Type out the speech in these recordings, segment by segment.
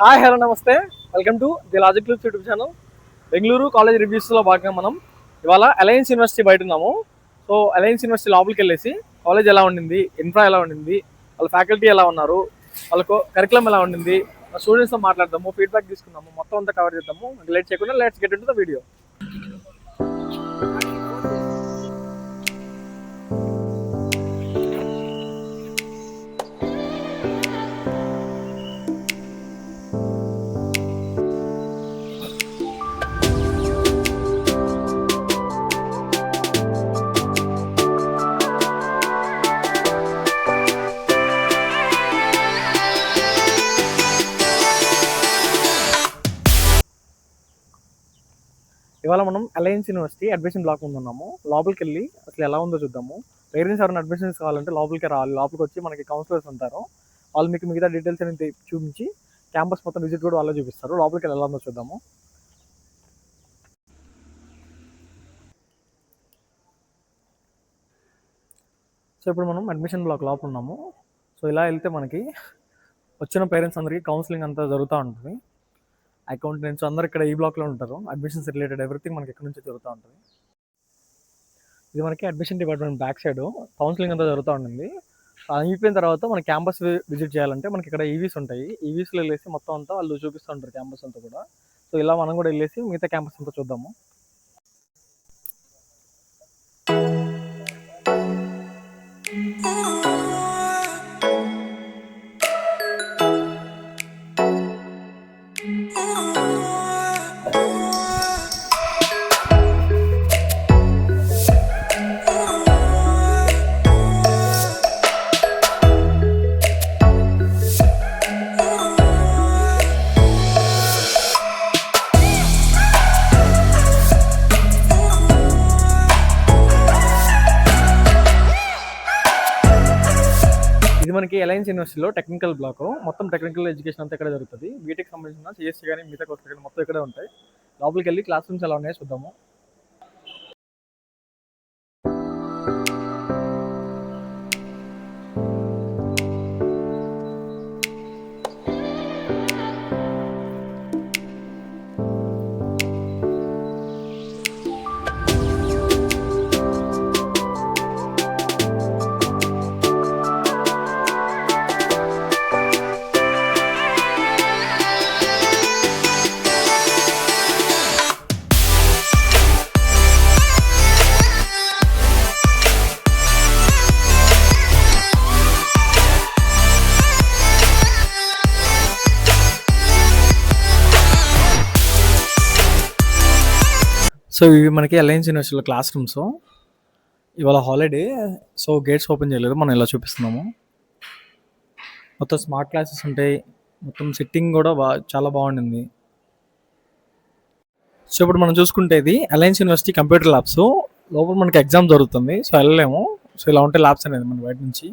Hi hello నమస్తే. Welcome to the logic loops YouTube channel. Bengaluru college రివ్యూస్లో భాగంగా మనం ఇవాళ అలయన్స్ యూనివర్సిటీ బయట ఉన్నాము. సో అలయన్స్ యూనివర్సిటీ లోపలికి వెళ్ళేసి కాలేజ్ ఎలా ఉండింది, ఇన్ఫ్రా ఎలా ఉండింది, వాళ్ళ ఫ్యాకల్టీ ఎలా ఉన్నారు, వాళ్ళకు కరికులం ఎలా ఉండింది, స్టూడెంట్స్తో మాట్లాడదాము, ఫీడ్బ్యాక్ తీసుకుందాము, మొత్తం అంతా కవర్ చేద్దాము. లేట్ చేయకుండా let's get into the video. ఇవాళ మనం అలయన్స్ యూనివర్సిటీ అడ్మిషన్ బ్లాక్ ముందు ఉన్నాము. లోపలికి వెళ్ళి అసలు ఎలా ఉందో చూద్దాము. పేరెంట్స్ ఎవరైనా అడ్మిషన్స్ కావాలంటే లోపలికి రావాలి. లోపలికి వచ్చి మనకి కౌన్సిలర్స్ ఉంటారు, వాళ్ళు మీకు మిగతా డీటెయిల్స్ అనేది చూపించి క్యాంపస్ మొత్తం విజిట్ కూడా వాళ్ళే చూపిస్తారు. లోపలికి వెళ్ళి ఎలా ఉందో చూద్దాము. సో ఇప్పుడు మనం అడ్మిషన్ బ్లాక్ లోపల ఉన్నాము. సో ఇలా వెళ్తే మనకి వచ్చిన పేరెంట్స్ అందరికీ కౌన్సిలింగ్ అంతా జరుగుతూ ఉంటుంది. అకౌంటెంట్స్ అందరు ఇక్కడ ఈ బ్లాక్లో ఉంటారు. అడ్మిషన్స్ రిలేటెడ్ ఎవ్రీథింగ్ మనకి ఇక్కడ నుంచి జరుగుతూ ఉంటుంది. ఇది మనకి admission department back side counselling అంతా జరుగుతూ ఉంటుంది. అయిపోయిన తర్వాత మన క్యాంపస్ విజిట్ చేయాలంటే మనకి ఇక్కడ ఈవీస్ ఉంటాయి. ఈవీస్లో వెళ్ళేసి మొత్తం అంతా వాళ్ళు చూపిస్తూ ఉంటారు క్యాంపస్ అంతా కూడా. సో ఇలా మనం కూడా వెళ్ళేసి మిగతా క్యాంపస్ అంతా చూద్దాము. ఇది మనకి అలయన్స్ యూనివర్సిటీలో టెక్నికల్ బ్లాక్. మొత్తం టెక్నికల్ ఎడ్యుకేషన్ అంతా ఇక్కడ జరుగుతుంది. బీటెక్ సంబంధించిన సిఎస్సీ కానీ మిగతా కోర్సులు కానీ మొత్తం ఇక్కడే ఉంటాయి. లోపలికి వెళ్ళి క్లాస్ రూమ్స్ ఎలా ఉన్నాయో చూద్దాము. సో ఇవి మనకి అలయన్స్ యూనివర్సిటీలో క్లాస్ రూమ్స్. ఇవాళ హాలిడే, సో గేట్స్ ఓపెన్ చేయలేదు. మనం ఇలా చూపిస్తున్నాము. మొత్తం స్మార్ట్ క్లాసెస్ ఉంటాయి. మొత్తం సిట్టింగ్ కూడా చాలా బాగుండింది. సో ఇప్పుడు మనం చూసుకుంటే ఇది అలయన్స్ యూనివర్సిటీ కంప్యూటర్ ల్యాబ్స్. లోపల మనకి ఎగ్జామ్ జరుగుతుంది, సో వెళ్ళలేము. సో ఇలా ఉంటే ల్యాబ్స్ అనేది మన బయట నుంచి.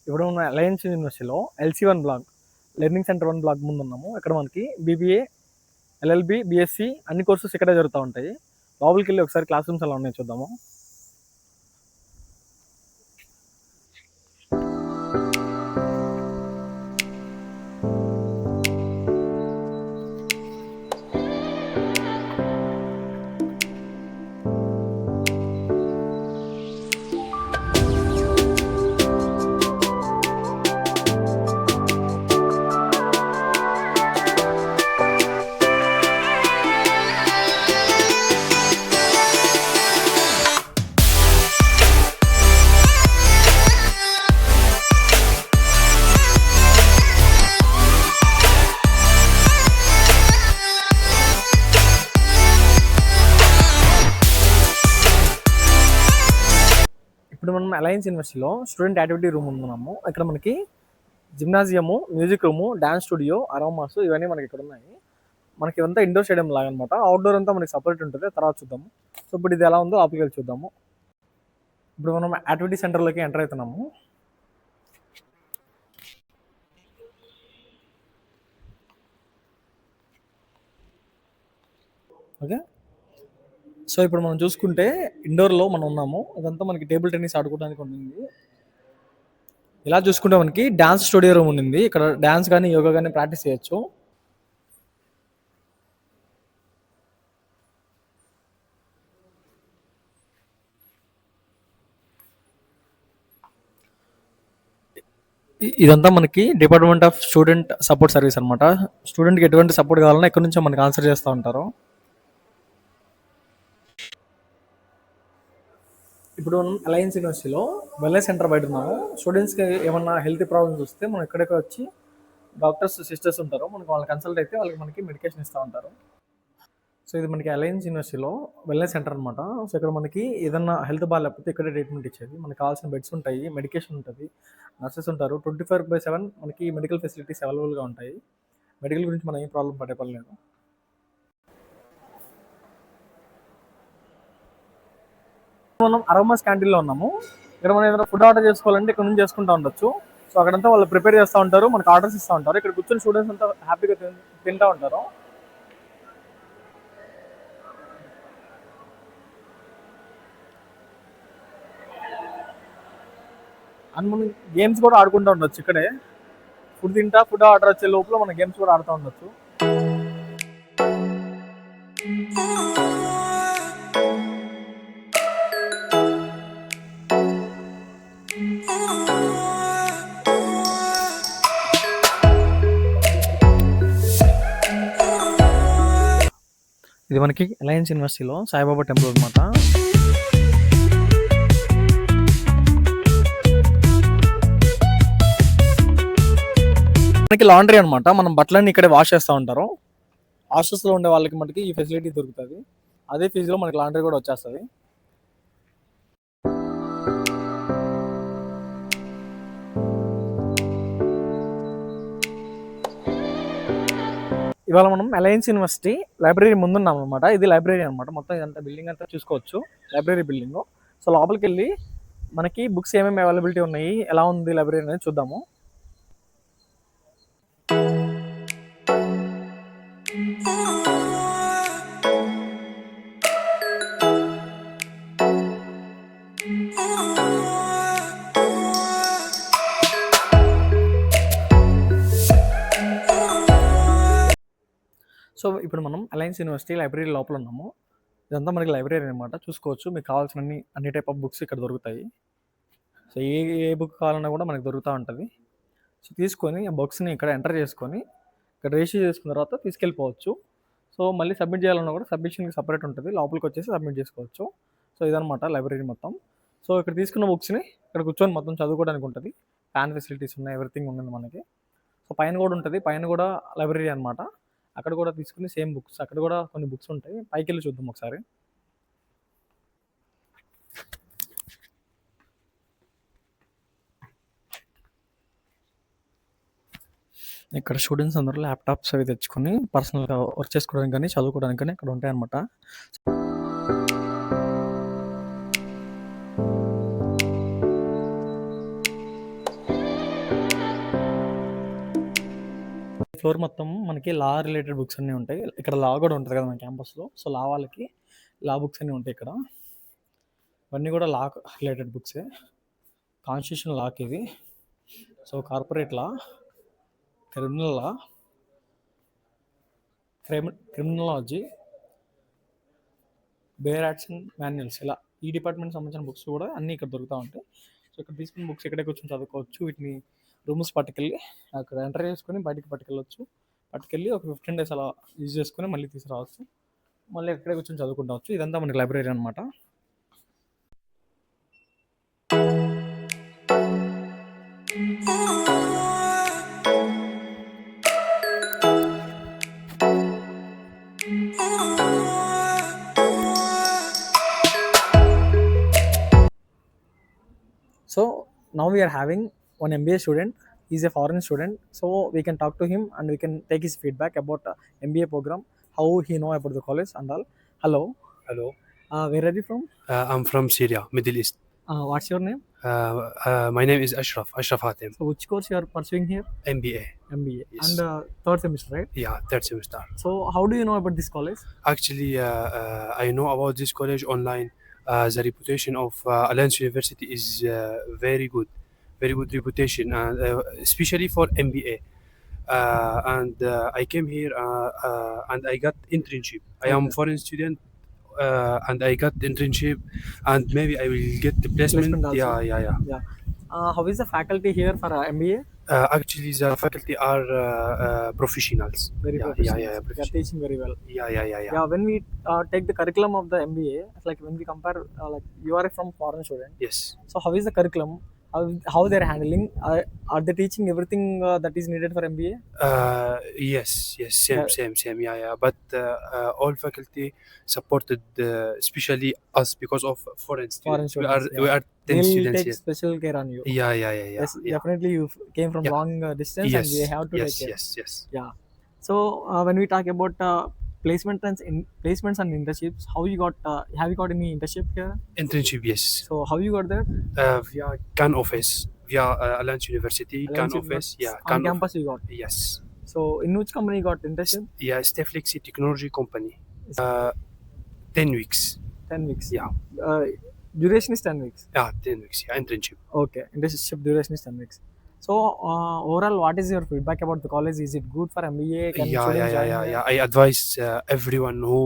ఇప్పుడు మన అలయన్స్ యూనివర్సిటీలో LC1 black, learning centre 1 black ముందు ఉన్నాము. ఇక్కడ మనకి BBA, LLB, BSc అన్ని కోర్సెస్ ఇక్కడే జరుగుతూ ఉంటాయి. లోపలికి వెళ్ళి ఒకసారి క్లాస్ రూమ్స్ ఎలా ఉన్నాయో చూద్దాము. ఇప్పుడు మనం అలయన్స్ యూనివర్సిటీలో స్టూడెంట్ యాక్టివిటీ రూమ్ ఉన్నాము. ఇక్కడ మనకి gymnasium, music room, dance studio, aromas ఇవన్నీ మనకి ఇక్కడ ఉన్నాయి. మనకి ఇదంతా ఇండోర్ స్టేడియం లాగా అనమాట. అవుట్‌డోర్ అంతా మనకి సెపరేట్ ఉంటుంది. తర్వాత చూద్దాము. సో, ఇప్పుడు ఇది ఎలా ఉందో లోపలికి వెళ్ళి చూద్దాము. ఇప్పుడు మనం యాక్టివిటీ సెంటర్‌లోకి ఎంటర్ అవుతున్నాము. ఓకే. సో, ఇప్పుడు మనం చూసుకుంటే ఇండోర్‌లో మనం ఉన్నాము. ఇదంతా మనకి టేబుల్ టెన్నిస్ ఆడుకోవడానికి ఉండింది. ఇలా చూసుకుంటే మనకి డాన్స్ స్టూడియో రూమ్ ఉండింది. ఇక్కడ డాన్స్ గాని, యోగా గాని ప్రాక్టీస్ చేయొచ్చు. ఇదంతా మనకి department of student support service అనమాట. స్టూడెంట్‌కి ఎటువంటి సపోర్ట్ కావాలన్నా ఇక్కడ నుంచే మనకి ఆన్సర్ చేస్తా ఉంటారు. ఇప్పుడు మనం అలయన్స్ యూనివర్సిటీలో వెల్నెస్ సెంటర్ బయట ఉన్నాము. స్టూడెంట్స్‌కి ఏమన్నా హెల్త్ ప్రాబ్లమ్స్ వస్తే మనం ఇక్కడికి వచ్చి డాక్టర్స్, సిస్టర్స్ ఉంటారు. మనకి వాళ్ళని కన్సల్ట్ అయితే వాళ్ళకి మనకి మెడికేషన్ ఇస్తా ఉంటారు. సో, ఇది మనకి అలయన్స్ యూనివర్సిటీలో వెల్నెస్ సెంటర్ అనమాట. సో, ఇక్కడ మనకి ఏదన్నా హెల్త్ బాగాలేకపోతే ఇక్కడే ట్రీట్మెంట్ ఇచ్చేది. మనకు కావాల్సిన బెడ్స్ ఉంటాయి, మెడికేషన్ ఉంటది, నర్సెస్ ఉంటారు. 24/7 మనకి మెడికల్ ఫెసిలిటీస్ అవైలబుల్‌గా ఉంటాయి. మెడికల్ గురించి మనం ఏం ప్రాబ్లమ్ పడే పని లేదు. మనం అరోమాస్ క్యాంటీన్‌లో ఉన్నాము. ఇక్కడ మనం ఏదైనా ఫుడ్ ఆర్డర్ చేసుకోవాలంటే ఇక్కడ నుంచి చేసుకుంటా ఉండొచ్చు. సో, అక్కడంతా వాళ్ళు ప్రిపేర్ చేస్తా ఉంటారు. మనకు ఆర్డర్స్ ఇస్తా ఉంటారు. ఇక్కడ కూర్చొని స్టూడెంట్స్ అంతా హ్యాపీగా తింటా ఉంటారు. అండ్ మనం గేమ్స్ కూడా ఆడుకుంటూ ఉండొచ్చు ఇక్కడే. ఫుడ్ ఆర్డర్ వచ్చే లోపల మనం గేమ్స్ కూడా ఆడుతూ ఉండొచ్చు. ఇది మనకి అలయన్స్ యూనివర్సిటీలో సాయిబాబా టెంపుల్ అనమాట. మనకి లాండ్రీ అనమాట. మనం బట్టలన్నీ ఇక్కడే వాష్ చేస్తూ ఉంటారు. హాస్టల్స్లో ఉండే వాళ్ళకి మనకి ఈ ఫెసిలిటీ దొరుకుతుంది. అదే ఫీజులో మనకి లాండ్రీ కూడా వచ్చేస్తుంది. ఇవాళ మనం అలయన్స్ యూనివర్సిటీ లైబ్రరీ ముందున్నాం అనమాట. ఇది లైబ్రరీ అనమాట. మొత్తం ఇదంతా బిల్డింగ్ అంతా చూసుకోవచ్చు. Library building. సో, లోపలికి వెళ్ళి మనకి బుక్స్ ఏమేమి అవైలబిలిటీ ఉన్నాయి, ఎలా ఉంది లైబ్రరీ అనేది చూద్దాము. సో, ఇప్పుడు మనం అలయన్స్ యూనివర్సిటీ లైబ్రరీ లోపల ఉన్నాము. ఇదంతా మనకి లైబ్రరీ అనమాట. చూసుకోవచ్చు. మీకు కావాల్సిన అన్ని టైప్ ఆఫ్ బుక్స్ ఇక్కడ దొరుకుతాయి. సో, ఏ బుక్ కావాలన్నా కూడా మనకు దొరుకుతూ ఉంటుంది. సో, తీసుకొని ఆ బుక్స్ని ఇక్కడ ఎంటర్ చేసుకొని ఇక్కడ రిజిస్టర్ చేసుకున్న తర్వాత తీసుకెళ్ళిపోవచ్చు. సో, మళ్ళీ సబ్మిట్ చేయాలన్నా కూడా సబ్మిషన్కి సపరేట్ ఉంటుంది. లోపలికి వచ్చేసి సబ్మిట్ చేసుకోవచ్చు. సో, ఇదనమాట లైబ్రరీ మొత్తం. సో, ఇక్కడ తీసుకున్న బుక్స్ని ఇక్కడ కూర్చొని మొత్తం చదువుకోవడానికి ఉంటుంది. ఫ్యాన్ ఫెసిలిటీస్ ఉన్నాయి, ఎవ్రీథింగ్ ఉంది మనకి. సో, పైన కూడా ఉంటుంది. పైన కూడా లైబ్రరీ అనమాట. అక్కడ కూడా తీసుకుని సేమ్ బుక్స్ అక్కడ కూడా కొన్ని బుక్స్ ఉంటాయి. పైకి వెళ్ళి చూద్దాం ఒకసారి. ఇక్కడ స్టూడెంట్స్ అందరూ ల్యాప్టాప్స్ అవి తెచ్చుకొని పర్సనల్గా వర్క్ చేసుకోవడానికి కానీ చదువుకోవడానికి కానీ ఇక్కడ ఉంటాయన్నమాట. ఫ్లోర్ మొత్తం మనకి లా రిలేటెడ్ బుక్స్ అన్నీ ఉంటాయి. ఇక్కడ లా కూడా ఉంటుంది కదా మన క్యాంపస్లో. సో, లా వాళ్ళకి లా బుక్స్ అన్నీ ఉంటాయి ఇక్కడ. ఇవన్నీ కూడా లా రిలేటెడ్ బుక్సే. కాన్స్టిట్యూషన్ లాకి ఇది. So, corporate law, criminal law, criminology, bare action manuals, ఇలా ఈ డిపార్ట్మెంట్ సంబంధించిన బుక్స్ కూడా అన్నీ ఇక్కడ దొరుకుతూ ఉంటాయి. సో, ఇక్కడ తీసుకున్న బుక్స్ ఇక్కడే కూర్చొని చదువుకోవచ్చు. వీటిని రూమ్స్ పట్టుకెళ్ళి అక్కడ ఎంటర్ చేసుకొని బయటికి పట్టుకెళ్ళొచ్చు. పట్టుకెళ్ళి ఒక 15 days అలా యూజ్ చేసుకొని మళ్ళీ తీసుకురావచ్చు. మళ్ళీ ఇక్కడే కూర్చొని చదువుకుంటావచ్చు. ఇదంతా మనకి లైబ్రరీ అనమాట. So, now we are having one MBA student. He's a foreign student, so we can talk to him and we can take his feedback about MBA program how he know about the college and all. Hello. Hello. Where are you from? I'm from Syria, Middle East. What's your name? My name is Ashraf Hatem, So which course you are pursuing here? MBA. MBA. Yes. And third semester, right? Yeah, third semester. So how do you know about this college? Actually, I know about this college online. The reputation of Alliance University is very good reputation, and especially for MBA. And I came here and I got internship. I am Okay. foreign student. And I got internship, and maybe I will get the placement. Placement also. Yeah. Yeah. How is the faculty here for MBA? Actually, the faculty are professionals. Very Yeah, professional. yeah, They are professional. teaching very well. Yeah. Yeah, when we take the curriculum of the MBA, it's like when we compare, like you are from foreign student. Yes. So how is the curriculum? How they're handling? Are they teaching everything that is needed for MBA? Yes. Same. Yeah. But all faculty supported, especially us, because of foreign Foreign students. students, We yeah. are 10 They'll students take here. special care on you. Yeah. Yes, Yeah. definitely you came from Yeah. long distance and we have to take care. Yes. Yeah. So when we talk about placements and internships, how you got? Have you got any internship here? Internship, yes. So how you got that? Via Can Office, via Alliance University, Can Alliance Office. University. Yeah, On Can campus you got. Yes. So in which company you got internship? Yeah, Steflexi Technology Company. 10 weeks. 10 weeks. Yeah. Duration is 10 weeks. Yeah, 10 weeks. Yeah, internship. Okay, internship duration is 10 weeks. So overall, what is your feedback about the college? Is it good for MBA? Can students join here? Yeah. I advise everyone who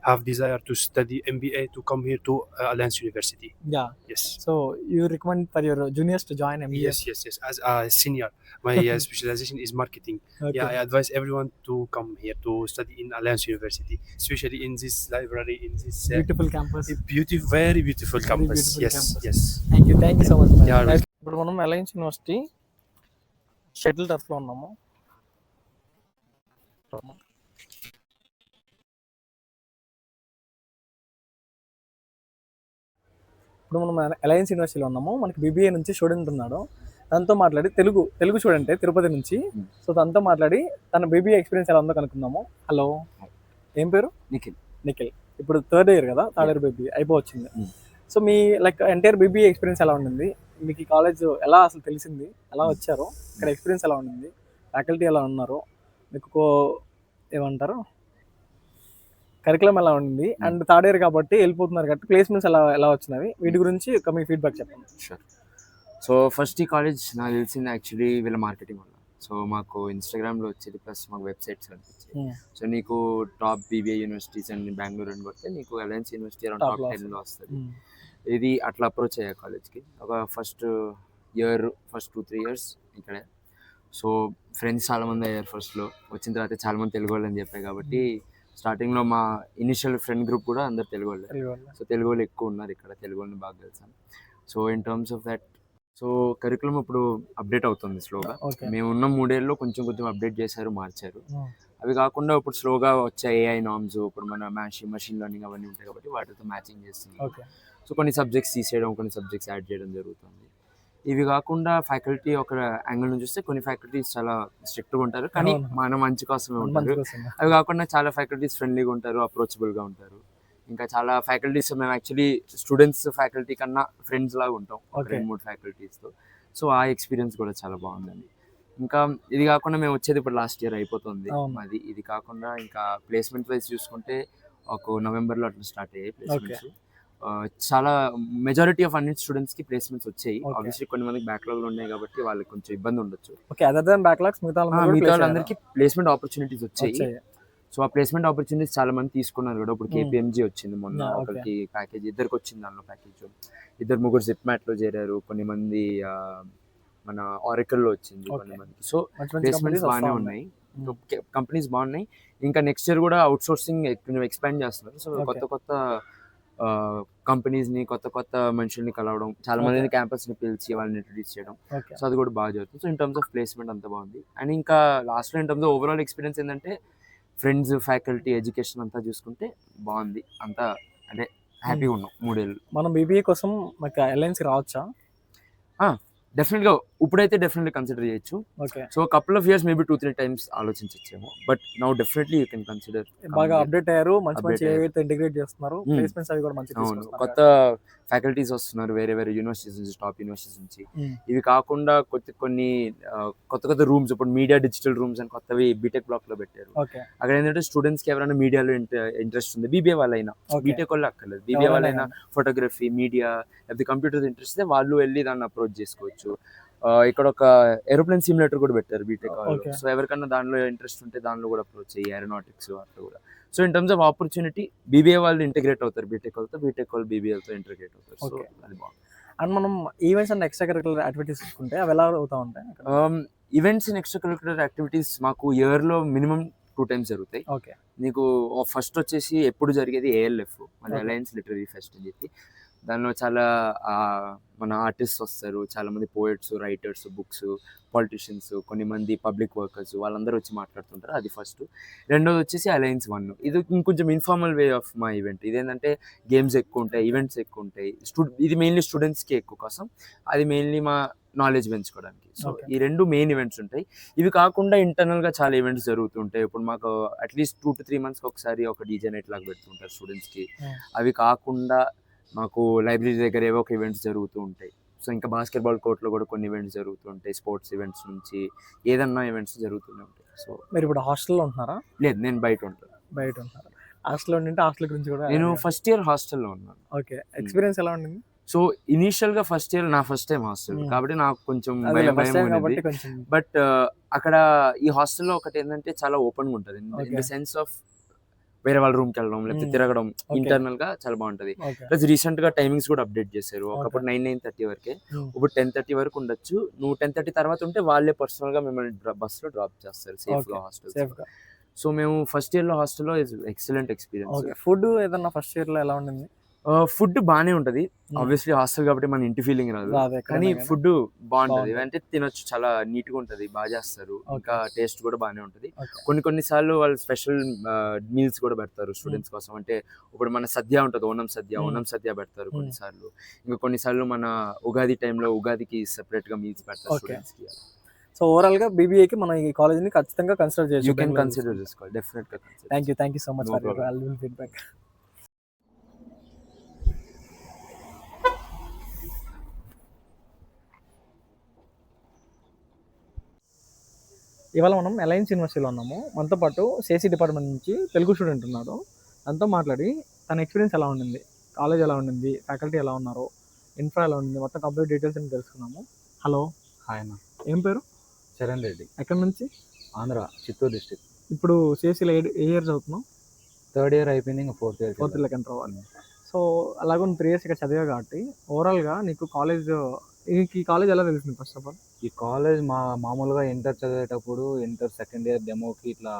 have desire to study MBA to come here to Alliance University. Yeah. Yes. So you recommend for your juniors to join MBA? Yes. As a senior, my specialization is marketing. Okay. Yeah, I advise everyone to come here to study in Alliance University, especially in this library, in this Beautiful campus. very beautiful campus. beautiful campus. Yes. Thank you so much. man. Yeah, ఇప్పుడు మనం alliance university shuttle టర్ఫ్లో ఉన్నాము. ఇప్పుడు మనం alliance యూనివర్సిటీలో ఉన్నాము. మనకి BBA నుంచి student ఉన్నాడు. తనతో మాట్లాడి తెలుగు స్టూడెంటే తిరుపతి నుంచి. సో తనతో మాట్లాడి తన బీబీఏ ఎక్స్పీరియన్స్ ఎలా ఉందో కనుక్కుందాము. హలో, ఏం పేరు? నిఖిల్. ఇప్పుడు థర్డ్ ఇయర్ కదా, థర్డ్ ఇయర్ బీబీఏ అయిపోవచ్చింది. సో మీ లైక్ ఎంటైర్ బీబీఏ ఎక్స్పీరియన్స్ ఎలా ఉండింది? మీకు ఈ కాలేజ్ ఎలా అసలు తెలిసింది? ఎలా వచ్చారు? ఇక్కడ ఎక్స్పీరియన్స్ ఎలా ఉండింది? ఫ్యాకల్టీ ఎలా ఉన్నారు? మీకు ఏమంటారు, కరికులం ఎలా ఉండింది? అండ్ థర్డ్ ఇయర్ కాబట్టి వెళ్ళిపోతున్నారు కాబట్టి ప్లేస్మెంట్స్ ఎలా వచ్చినవి? వీటి గురించి మీ ఫీడ్బ్యాక్ చెప్పండి. షూర్. సో ఫస్ట్ ఈ కాలేజ్ నాకు తెలిసింది యాక్చువల్లీ వీళ్ళ మార్కెటింగ్ వల్ల. సో మాకు ఇన్స్టాగ్రామ్లో వచ్చేది, ప్లస్ మాకు వెబ్సైట్స్ కనిపించాయి. సో నీకు top BBA universities and Bengaluru అని కొడితే నీకు అలయన్స్ యూనివర్సిటీ అరౌండ్ టాప్ 10లో వస్తుంది. ఇది అట్లా అప్రోచ్ అయ్యా కాలేజ్కి. ఒక ఫస్ట్ 2-3 ఇయర్స్ ఇక్కడే. సో ఫ్రెండ్స్ చాలామంది అయ్యారు ఫస్ట్లో. వచ్చిన తర్వాత చాలామంది తెలుగు వాళ్ళు అని చెప్పాయి కాబట్టి స్టార్టింగ్లో మా ఇనిషియల్ ఫ్రెండ్ గ్రూప్ కూడా అందరు తెలుగు వాళ్ళే. సో తెలుగు వాళ్ళు ఎక్కువ ఉన్నారు ఇక్కడ, తెలుగు వాళ్ళని బాగా తెలుసాను. So in terms of that, so curriculum ఇప్పుడు అప్డేట్ అవుతుంది స్లోగా. మేము ఉన్న 3 ఏళ్ళలో కొంచెం అప్డేట్ చేశారు, మార్చారు. అవి కాకుండా ఇప్పుడు స్లోగా వచ్చే ఏఐ నార్మ్స్, ఇప్పుడు మన మెషిన్ లెర్నింగ్ అవన్నీ ఉంటాయి కాబట్టి వాటితో మ్యాచింగ్ చేస్తున్నాం. సో కొన్ని సబ్జెక్ట్స్ తీసేయడం, కొన్ని సబ్జెక్ట్స్ యాడ్ చేయడం జరుగుతుంది. ఇవి కాకుండా ఫ్యాకల్టీ ఒక యాంగిల్ నుంచి చూస్తే కొన్ని ఫ్యాకల్టీస్ చాలా స్ట్రిక్ట్గా ఉంటారు, కానీ మన మంచి కోసమే ఉంటారు. అవి కాకుండా చాలా ఫ్యాకల్టీస్ ఫ్రెండ్లీగా ఉంటారు, అప్రోచబుల్గా ఉంటారు. ఇంకా చాలా ఫ్యాకల్టీస్ మేము యాక్చువల్లీ స్టూడెంట్స్ ఫ్యాకల్టీ కన్నా ఫ్రెండ్స్ లాగా ఉంటాం 2-3 ఫ్యాకల్టీస్తో. సో ఆ ఎక్స్పీరియన్స్ కూడా చాలా బాగుందండి. ఇంకా ఇది కాకుండా మేము వచ్చేది ఇప్పుడు లాస్ట్ ఇయర్ అయిపోతుంది మాది. ఇది కాకుండా ఇంకా ప్లేస్మెంట్ వైజ్ చూసుకుంటే ఒక నవంబర్లో అట్లా స్టార్ట్ అయ్యాయి ప్లేస్మెంట్స్. చాలా మెజారిటీ ఆఫ్ అన్ని స్టూడెంట్స్కి ప్లేస్మెంట్స్ వచ్చాయి. ఆబ్వియస్లీ కొన్ని మందికి బ్యాక్లాగ్లు ఉన్నాయి కాబట్టి వాళ్ళకి కొంచెం ఇబ్బంది ఉండొచ్చు. మిగతా వాళ్ళందరికీ ప్లేస్మెంట్ ఆపర్చునిటీస్ వచ్చాయి. సో ఆ ప్లేస్మెంట్ ఆపర్చునిటీస్ చాలా మంది తీసుకున్నారు కూడా. ఇప్పుడు KPMG వచ్చింది మొన్న, ఒకరికి ప్యాకేజ్, ఇద్దరికి వచ్చింది దానిలో ప్యాకేజ్. 2-3 జిప్మ్యాట్లో చేరారు, కొన్ని మంది మన ఆరికల్లో వచ్చింది కొన్ని మంది. సో ప్లేస్మెంట్స్ బాగానే ఉన్నాయి, కంపెనీస్ బాగున్నాయి. ఇంకా నెక్స్ట్ ఇయర్ కూడా అవుట్ సోర్సింగ్ కొంచెం ఎక్స్పాండ్ చేస్తున్నారు. సో కొత్త కంపెనీస్ని, కొత్త మనుషుల్ని కలవడం, చాలా మందిని క్యాంపస్ని పిలిచి వాళ్ళని ఇంట్రడ్యూస్ చేయడం. సో అది కూడా బాగా జరుగుతుంది. So in terms of placement అంతా బాగుంది. అండ్ ఇంకా లాస్ట్లో in terms of overall experience ఏంటంటే ఫ్రెండ్స్, ఫ్యాకల్టీ, ఎడ్యుకేషన్ అంతా చూసుకుంటే బాగుంది. అంతా అంటే హ్యాపీగా ఉన్నాం 3 ఏళ్ళు. మనం బీబీఏ కోసం మాకు అలయన్స్ రావచ్చా? డెఫినెట్గా ఇప్పుడైతే డెఫినెట్లీ కన్సిడర్ చేయొచ్చు. Okay. So couple of years maybe 2-3 times ఆలోచించచ్చేమో. But now definitely you can consider. బాగా అప్డేట్ అయ్యారు. మంచి మంచి Update అయ్యారు. ఏవైతే ఇంటిగ్రేట్ చేస్తున్నారు. Hmm. ప్లేస్‌మెంట్స్ అవి కూడా మంచిగా అవును, తీసుకొస్తున్నారు. కొత్త ఫ్యాకల్టీస్ వస్తున్నారు వేరే వేరే యూనివర్సిటీస్ నుంచి, టాప్ యూనివర్సిటీస్ నుంచి. Hmm. ఇవి కాకుండా కొన్ని కొత్త రూమ్స్, ఇప్పుడు మీడియా డిజిటల్ రూమ్స్ అని కొత్తవి బీటెక్ బ్లాక్ లో పెట్టారు. ఓకే. అక్కడ ఏంటంటే స్టూడెంట్స్ కి ఎవరైనా మీడియాలో ఇంట్రెస్ట్ ఉంది, బీబీఏ వాళ్ళైనా, ఓకే. బీటెక్ వాళ్ళు అక్కర్లేదు, బీబీఏ వాళ్ళైనా ఫోటోగ్రఫీ, మీడియా లేకపోతే కంప్యూటర్ ఇంట్రెస్ట్ అయితే వాళ్ళు వెళ్ళి దాన్ని అప్రోచ్ చేసుకోవచ్చు. ఇక్కడ ఒక ఏరోప్లేన్ సిమ్యులేటర్ కూడా పెట్టారు బీటెక్ వాళ్ళు. Okay. సో ఎవరికైనా దానిలో ఇంట్రెస్ట్ ఉంటే దానిలో కూడా అప్రోచ్ అయ్యి ఏరోనాటిక్స్ అట్లా కూడా. So in terms of opportunity BBA వాళ్ళు ఇంటిగ్రేట్ అవుతారు బీటెక్ వాళ్ళతో, బీటెక్ వాళ్ళు బీబీఏతో ఇంటిగ్రేట్ అవుతారు. So Okay. అది బాగుంది. అండ్ మనం events and extra curricular activities చూసుకుంటే అవి ఎలా అవుతా ఉంటాయి అక్కడ? Events and extra curricular activities మాకు ఇయర్లో మినిమం 2 times జరుగుతాయి. ఓకే. నీకు ఫస్ట్ వచ్చేసి ఎప్పుడు జరిగేది ఏఎల్ఎఫ్, మన Okay. అలయన్స్ లిటరరీ ఫెస్ట్ అని చెప్పి. దానిలో చాలా మన ఆర్టిస్ట్ వస్తారు, చాలా మంది పోయిట్స్, రైటర్స్, బుక్స్, పాలిటిషియన్స్, కొన్ని మంది పబ్లిక్ వర్కర్స్, వాళ్ళందరూ వచ్చి మాట్లాడుతుంటారు. అది ఫస్ట్. రెండోది వచ్చేసి అలయన్స్ 1. ఇది ఇంకొంచెం ఇన్ఫార్మల్ వే ఆఫ్ మా ఈవెంట్. ఇదేంటంటే గేమ్స్ ఎక్కువ ఉంటాయి, ఈవెంట్స్ ఎక్కువ ఉంటాయి. ఇది మెయిన్లీ స్టూడెంట్స్కి ఎక్కువ కోసం, అది మెయిన్లీ మా నాలెడ్జ్ పెంచుకోవడానికి. So Okay. ఈ 2 మెయిన్ ఈవెంట్స్ ఉంటాయి. ఇవి కాకుండా ఇంటర్నల్గా చాలా ఈవెంట్స్ జరుగుతుంటాయి. ఇప్పుడు మాకు అట్లీస్ట్ 2 to 3 monthsకి ఒకసారి ఒక డీజే నైట్ లాగా పెడుతుంటారు స్టూడెంట్స్కి. Hmm. అవి కాకుండా మాకు లైబ్రరీ దగ్గర ఏవో ఒక ఈవెంట్స్ జరుగుతూ ఉంటాయి. సో ఇంకా బాస్కెట్బాల్ కోర్ట్లో కూడా కొన్ని ఈవెంట్స్ జరుగుతూ ఉంటాయి. స్పోర్ట్స్ ఈవెంట్స్ నుంచి ఏదన్నా ఈవెంట్స్ జరుగుతూనే ఉంటాయి. సో మీరు ఇప్పుడు హాస్టల్లో ఉంటున్నారా? లేదు, నేను బయట ఉంటాను. బయట ఉంటున్నారా? హాస్టల్లో ఉంటే హాస్టల్ గురించి కూడా నేను ఫస్ట్ ఇయర్ హాస్టల్లో ఉన్నాను. ఓకే. ఎక్స్పీరియన్స్ ఎలా ఉండింది? సో ఇనీషియల్గా ఫస్ట్ ఇయర్ నా ఫస్ట్ టైం హాస్టల్ Hmm. కాబట్టి నాకు కొంచెం అదే భయం ఫస్ట్ టైం ఉండేది. కాబట్టి కొంచెం బట్ అక్కడ ఈ హాస్టల్లో ఒకటి ఏంటంటే చాలా ఓపెన్గా ఉంటుంది. In Okay. The sense of వేరే వాళ్ళ రూమ్కి వెళ్ళడం లేకపోతే Hmm. తిరగడం, Okay. ఇంటర్నల్ గా చాలా బాగుంటుంది. ఓకే. ప్లస్ రీసెంట్ గా టైమింగ్స్ కూడా అప్డేట్ చేశారు. ఒకప్పుడు 9-9:30 వరకే, Hmm. ఇప్పుడు 10:30 వరకు ఉండొచ్చు. నువ్వు 10:30 తర్వాత ఉంటే వాళ్ళే పర్సనల్ గా మిమ్మల్ని బస్సులో డ్రాప్ చేస్తారు సేఫ్ గా Okay. హాస్టల్. సేఫ్గా. సో మేము ఫస్ట్ ఇయర్ లో హాస్టల్లో ఎక్సలెంట్ ఎక్స్పీరియన్స్. ఓకే. ఫుడ్ ఏదన్నా ఫస్ట్ ఇయర్లో ఎలా ఉండింది? ఫుడ్ బాగానే ఉంటది. Hmm. ఆబ్వియస్లీ హాస్టల్ కాబట్టి మన ఇంటి ఫీలింగ్ రాదు, రాదు ఎక్కడైనా కానీ కానీ. ఫుడ్ బాగుంటది. బాగుంటది. అంటే తినొచ్చు, చాలా నీట్ గా ఉంటది, బాగా చేస్తారు. Okay. ఇంకా టేస్ట్ కూడా బాగానే ఉంటది. ఓకే. కొన్ని సార్లు వాళ్ళు స్పెషల్ మీల్స్ కూడా పెడతారు స్టూడెంట్స్ కోసం. అంటే ఇప్పుడు మన సద్య ఉంటుంది, ఓనం సద్య, Hmm. ఓనం సద్య పెడతారు Hmm. కొన్నిసార్లు. ఇంకా కొన్నిసార్లు మన ఉగాది టైంలో ఉగాదికి సెపరేట్ గా మీల్స్ పెడతారు Okay. స్టూడెంట్స్ కి. సో ఓవరాల్గా బీబీఏకి మనం ఈ కాలేజ్ని ఖచ్చితంగా కన్సిడర్ చేయొచ్చు. యూ కెన్ కన్సిడర్ చేసుకోవాలి, డెఫినెట్ గా consider. Thank you so much No for your problem. Valuable feedback. ఇవాళ మనం అలయన్స్ యూనివర్సిటీలో ఉన్నాము. మనతో పాటు సిఎస్సి డిపార్ట్మెంట్ నుంచి తెలుగు స్టూడెంట్ ఉన్నాడు. తనతో మాట్లాడి తన ఎక్స్పీరియన్స్ ఎలా ఉండింది, కాలేజ్ ఎలా ఉండింది, ఫ్యాకల్టీ ఎలా ఉన్నారు, ఇన్ఫ్రా ఎలా ఉండింది, మొత్తం కంప్లీట్ డీటెయిల్స్ అని తెలుసుకున్నాము. హలో, హాయ్ అన్న, ఏం పేరు, చరణ్ రెడ్డి, ఎక్కడి నుంచి? ఆంధ్ర, చిత్తూరు డిస్ట్రిక్ట్. ఇప్పుడు సిఎస్సిలో ఏ ఇయర్ చదువుతున్నావు? 3rd year అయిపోయింది, ఇంకా 4th year. 4th ఇయర్కి ఎంటర్ అవ్వాలి. సో అలాగే 3 years ఇక్కడ చదివా కాబట్టి ఓవరాల్గా నీకు కాలేజ్, ఈ కాలేజ్ ఎలా తెలిసింది ఫస్ట్ ఆఫ్ ఆల్? ఈ కాలేజ్ మామూలుగా ఇంటర్ చదివేటప్పుడు ఇంటర్ 2nd year డెమోకి ఇట్లా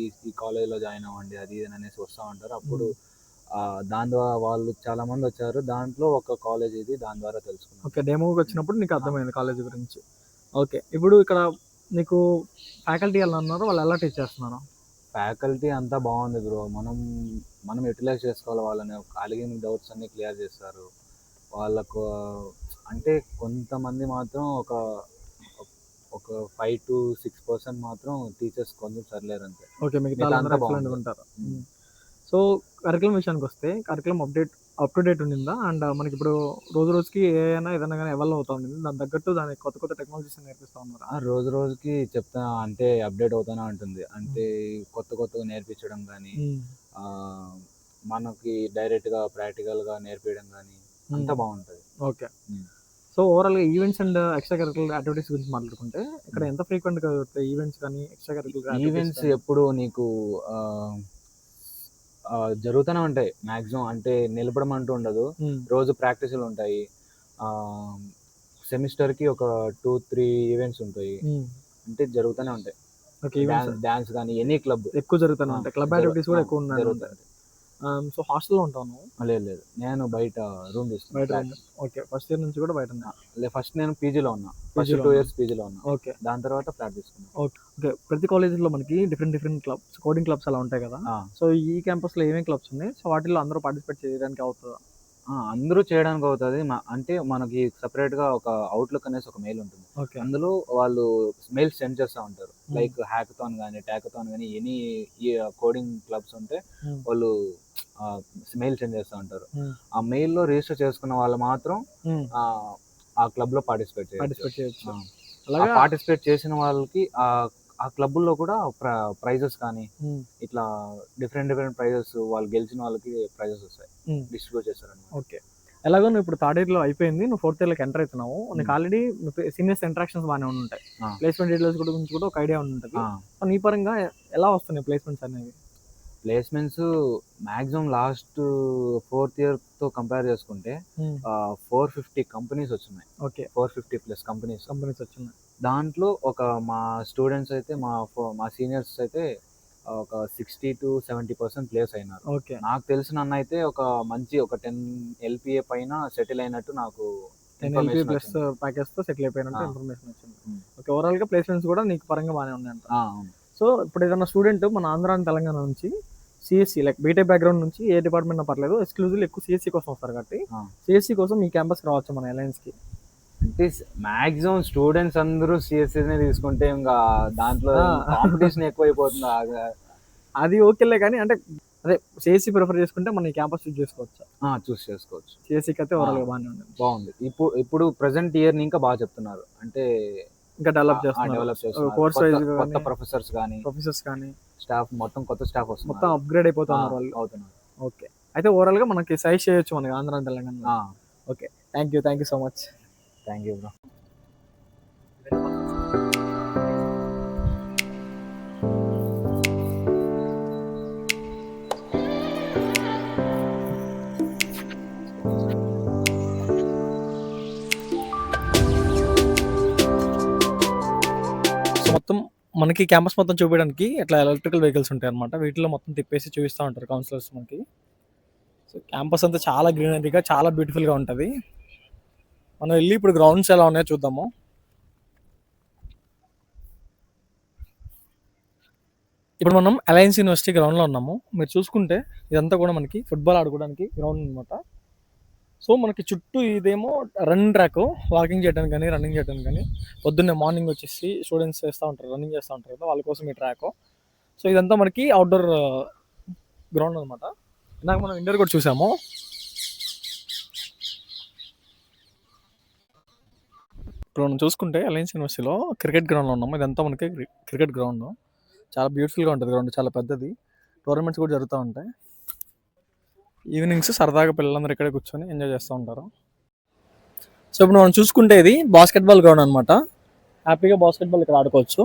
ఈ కాలేజ్లో జాయిన్ అవ్వండి అది ఇది అనేసి వస్తూ ఉంటారు. అప్పుడు దాని ద్వారా వాళ్ళు చాలా మంది వచ్చారు, దాంట్లో ఒక కాలేజ్ ఇది, దాని ద్వారా తెలుసుకున్నాను. ఓకే, డెమోకి వచ్చినప్పుడు నీకు అర్థమైంది కాలేజ్ గురించి. ఓకే, ఇప్పుడు ఇక్కడ నీకు ఫ్యాకల్టీ ఎలా ఉన్నారు, వాళ్ళు ఎలా టీచ్ చేస్తున్నారు? ఫ్యాకల్టీ అంతా బాగుంది బ్రో. మనం యూటిలైజ్ చేసుకోవాలి వాళ్ళని, అడిగిన డౌట్స్ అన్ని క్లియర్ చేస్తారు. వాళ్ళకు అంటే కొంతమంది మాత్రం ఒక 5 to 6% మాత్రం టీచర్స్ కొంచెం సరిలేరు అంతే. ఓకే, మిగతా మిగతా అందరూ అంతా ఎక్సలెంట్ బాగుంది. ఉంటారు. సో కరికులం విషయానికి వస్తే కరికులం అప్ టు డేట్ ఉండిందా? అండ్ మనకి ఇప్పుడు రోజుకి ఏదైనా కానీ ఎవల్వ్ అవుతా ఉండింది, దాని తగ్గట్టు దానికి కొత్త టెక్నాలజీస్ నేర్పిస్తూ ఉన్నారు. రోజుకి చెప్తా అంటే అప్డేట్ అవుతూనే ఉంటుంది. అంటే కొత్తగా నేర్పించడం కానీ, మనకి డైరెక్ట్గా ప్రాక్టికల్గా నేర్పించడం కానీ అంతా బాగుంటుంది. ఓకే, సో ఓవరాల్గా events and extra curricular activities గురించి మాట్లాడుకుంటే ఇక్కడ ఎంత ఫ్రీక్వెంట్గా జరుగుతాయి ఈవెంట్స్ కానీ ఎక్స్ట్రా కరికులర్ ఈవెంట్స్ ఎప్పుడు నీకు జరుగుతూనే ఉంటాయి మ్యాక్సిమం. అంటే నిలబడం అంటూ ఉండదు, రోజు ప్రాక్టీసులు ఉంటాయి. సెమిస్టర్కి ఒక 2-3 ఈవెంట్స్ ఉంటాయి, అంటే జరుగుతూనే ఉంటాయి. డాన్స్ కానీ ఎనీ క్లబ్ ఎక్కువ జరుగుతూనే ఉంటాయి, క్లబ్ యాక్టివిటీస్ కూడా ఎక్కువ ఉన్నాయి. సో హాస్టల్లో ఉంటాను? లేదు, నేను బయట రూమ్ తీసుకున్నాను. ఓకే, ఫస్ట్ ఇయర్ నుంచి కూడా బయట ఉన్నా? ఫస్ట్ నేను పీజీలో ఉన్నా, ఫస్ట్ 2 years పీజీలో ఉన్నా. ఓకే, దాని తర్వాత ఫ్లాట్ తీసుకున్నాను. ఓకే, ప్రతి కాలేజీలో మనకి డిఫరెంట్ క్లబ్స్, కోడింగ్ క్లబ్స్ అలా ఉంటాయి కదా. సో ఈ క్యాంపస్లో ఏమేమి క్లబ్స్ ఉన్నాయి, సో వాటిలో అందరూ పార్టిసిపేట్ చేయడానికి అవుతుందా? అందరూ చేయడానికి అవుతుంది. అంటే మనకి సెపరేట్‌గా ఒక అవుట్‌లుక్ అనేసి ఒక మెయిల్ ఉంటుంది. ఓకే. అందులో వాళ్ళు మెయిల్స్ సెండ్ చేస్తా ఉంటారు. హ్మ్. లైక్ హ్యాకథాన్ గాని, టాకథాన్ గాని ఎనీ ఈ కోడింగ్ క్లబ్స్ ఉంటే హ్మ్. వాళ్ళు మెయిల్ సెండ్ చేస్తా ఉంటారు. హ్మ్. ఆ మెయిల్‌లో రిజిస్టర్ చేసుకున్న వాళ్ళు మాత్రం హ్మ్. ఆ క్లబ్‌లో పార్టిసిపేట్ చేయొచ్చు. పార్టిసిపేట్ చేయొచ్చు. ఆ! అలాగా పార్టిసిపేట్ చేసిన వాళ్ళకి ఆ క్లబ్బుల్లో కూడా ప్రైజెస్ కానీ, హ్మ్. ఇట్లా డిఫరెంట్ ప్రైజెస్ వాళ్ళు గెలిచిన వాళ్ళకి ప్రైజెస్ వస్తాయి. హ్మ్. డిస్ట్రిబ్యూట్ చేస్తారనమాట. ఓకే. ఎలాగో నువ్వు ఇప్పుడు థర్డ్ ఇయర్‌లో అయిపోయింది. నువ్వు ఫోర్త్ ఇయర్‌లోకి ఎంటర్ అవుతున్నావు. నీకు ఆల్రెడీ సీనియర్స్ ఇంటరాక్షన్స్ బానే ఉండుంటాయి. ఆ! ప్లేస్‌మెంట్ డీటెయిల్స్ గురించి కూడా ఒక ఐడియా ఉంటది. ఆ! సో, నీ పరంగా ఎలా వస్తున్నాయి ప్లేస్‌మెంట్స్ అనేవి? ప్లేస్‌మెంట్స్ మాక్సిమం లాస్ట్ ఫోర్త్ ఇయర్‌తో కంపేర్ చేసుకుంటే హ్మ్. 450 కంపెనీస్ వచ్చినాయి. ఓకే. 450 plus companies. కంపెనీస్ వచ్చినాయి. దాంట్లో మా స్టూడెంట్స్ అయితే మా సీనియర్స్ అయితే ఒక 60-70% ప్లేస్ అయినారు. ఓకే. నాకు తెలిసిన అన్న అయితే ఒక 10 ఎల్‌పీఏ పైన సెటిల్ అయినట్టు నాకు 10 ఎల్‌పీ ఇన్ఫర్మేషన్ ప్లస్ వచ్చింది. ప్యాకేజ్‌తో సెటిల్ అయిపోయినట్టు ఆ! ఇన్ఫర్మేషన్ వచ్చింది. హ్మ్. ఓకే. ఓవరాల్‌గా ప్లేస్‌మెంట్స్ కూడా నీకు పరంగా బానే ఉన్నాయంట. అవును. సో, ఇప్పుడు ఏదైనా స్టూడెంట్ మన ఆంధ్ర అండ్ తెలంగాణ నుంచి సీఎస్‌సి లైక్ బీటెక్ బ్యాక్‌గ్రౌండ్ నుంచి ఏ డిపార్ట్‌మెంట్ అయినా పర్లేదు. ఎక్స్‌క్లూజివ్‌లీ ఎక్కువ సీఎస్‌సి కోసం వస్తారు కాబట్టి, ఆ! సీఎస్‌సి కోసం మీ క్యాంపస్‌కి రావచ్చు మన అలయన్స్‌కి. అంటే మాక్సిమం స్టూడెంట్స్ అందరూ సీఎస్‌సినే తీసుకుంటే ఇంకా దాంట్లో ఆ! కాంపిటీషన్ ఎక్కువైపోతుంది. అది ఓకేలే కానీ అంటే అదే సీఎస్‌సి ప్రిఫర్ చేసుకుంటే మనం ఈ క్యాంపస్ చూజ్ చేసుకోవచ్చా? చూస్ చేసుకోవచ్చు. సీఎస్‌సికి అయితే ఆ! ఓవరాల్‌గా బానే ఉంది. బావుంది. ఇప్పుడు ప్రెజెంట్ ఇయర్‌ని ఇంకా బాగా చెప్తున్నారు. అంటే ఇంకా డెవలప్ చేస్తున్నారు. డెవలప్ చేస్తున్నారు. కోర్స్ కొత్త వైస్‌గా కొత్త గాని, ప్రొఫెసర్స్ గాని, ప్రొఫెసర్స్ కానీ స్టాఫ్ మొత్తం కొత్త స్టాఫ్ మొత్తం వస్తున్నారు. అప్‌గ్రేడ్ అయిపోతున్నారు వాళ్ళు. అవుతున్నారు. ఓకే. అయితే ఓవరాల్‌గా మనకి సజెస్ట్ చేయొచ్చు మనకి ఆంధ్ర అండ్ తెలంగాణలో. ఆ! Okay. Thank you so much. Thank you bro. So, మొత్తం మనకి క్యాంపస్ మొత్తం చూపియడానికి ఇట్లా ఎలక్ట్రికల్ వెహికల్స్ ఉంటాయన్నమాట. వీటిలో మొత్తం తిప్పేసి చూపిస్తా ఉంటారు కౌన్సిలర్స్ మనకి. సో, క్యాంపస్ అంతా చాలా గ్రీనరీగా, చాలా బ్యూటిఫుల్‌గా ఉంటది. మనం ఎళ్లి ఇప్పుడు గ్రౌండ్స్ ఎలా ఉన్నాయో చూద్దాము. ఇప్పుడు మనం అలయన్స్ యూనివర్సిటీ గ్రౌండ్‌లో ఉన్నాము. మీరు చూసుకుంటే ఇదంతా కూడా మనకి ఫుట్‌బాల్ ఆడుకోవడానికి గ్రౌండ్ అన్నమాట. సో, మనకి చుట్టూ ఇదేమో రన్నింగ్ ట్రాకు. వాకింగ్ చేయడానికి గాని, రన్నింగ్ చేయడానికి గాని, పొద్దున్నే మార్నింగ్ వచ్చేసి స్టూడెంట్స్ చేస్తా ఉంటారు. రన్నింగ్ చేస్తా ఉంటారు కదా! వాళ్ళ కోసం ఈ ట్రాకు. సో, ఇదంతా మనకి ఔట్‌డోర్ గ్రౌండ్ అన్నమాట. ఇందాక మనం ఇండోర్ కూడా చూసాము. ఇప్పుడు మనం చూసుకుంటే అలయన్స్ యూనివర్సిటీలో క్రికెట్ గ్రౌండ్‌లో ఉన్నాము. ఇదంతా మనకి క్రికెట్ గ్రౌండ్. చాలా బ్యూటిఫుల్‌గా ఉంటది గ్రౌండ్. చాలా పెద్దది. టోర్నమెంట్స్ కూడా జరుగుతా ఉంటాయి. ఈవినింగ్స్ సరదాగా పిల్లలందరూ ఇక్కడే కూర్చొని ఎంజాయ్ చేస్తూ ఉంటారు. సో, ఇప్పుడు మనం చూసుకుంటే ఇది బాస్కెట్‌బాల్ గ్రౌండ్ అన్నమాట. హ్యాపీగా బాస్కెట్‌బాల్ ఇక్కడ ఆడుకోవచ్చు.